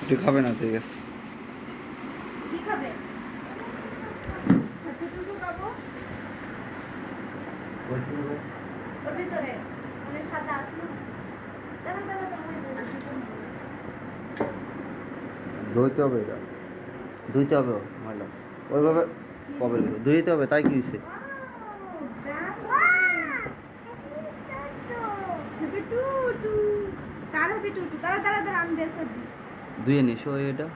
তুই খাবে না, ঠিক আছে। কি খাবে? কতটুকু খাবো? ওর ভিতরে মানে সাদা আসলো। দাঁড়া দাঁড়া ধুইতে হবে, এটা ধুইতে হবে ময়লা ওইভাবে কবে ধুইতে হবে, তাই কি হয়েছে? ধুয়ে নিস এটা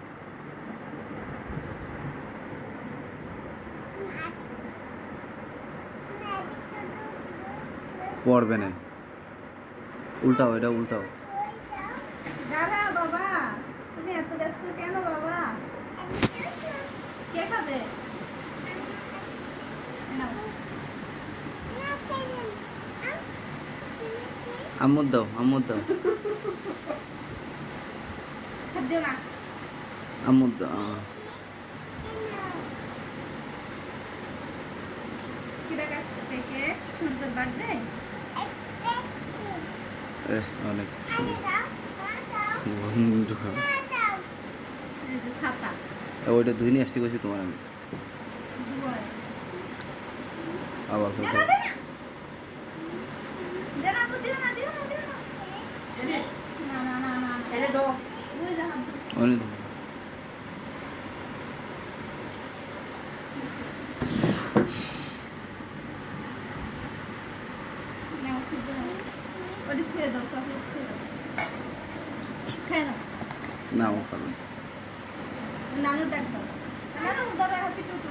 পড়বে না, উল্টাও, এটা উল্টাও। দাঁড়া বাবা, তুমি এত ব্যস্ত কেন বাবা? কে খাবে? আম্মুর দাও, আম্মুর দাও, আম্মুর দাও। সূর্যের বার্থডে অনেক ছাতা ওইটা ধুই নিয়ে আসতে গেছি তোমার, আমি আবার অনেক না ও খাবে নানু ডাক দাও, নানু দাদা হ্যাপি টুটু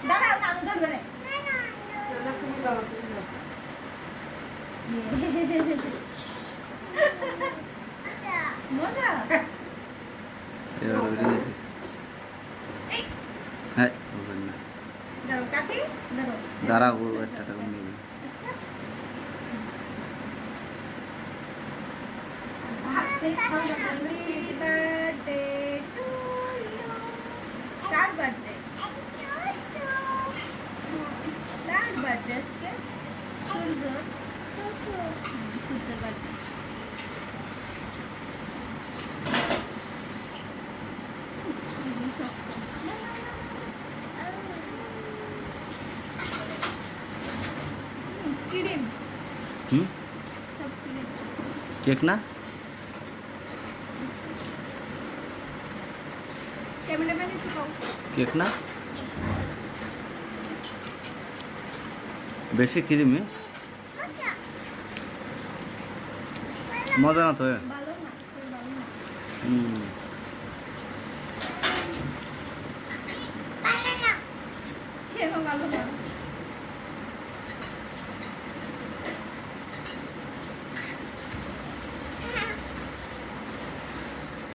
দাদা নানু ধরবে না মজা। হ্যাঁ কাকি দাঁড়া, ও একটা টাকা নেবে। Happy birthday to you. Star birthday. Star birthday aজকে Surya birthday. কিডিম সব কিডিম কেক না, ক্যামেরাম্যান একটু কম কেক না, বেশি ক্রিমি মজা না তো। ভালো না ভালো না হুম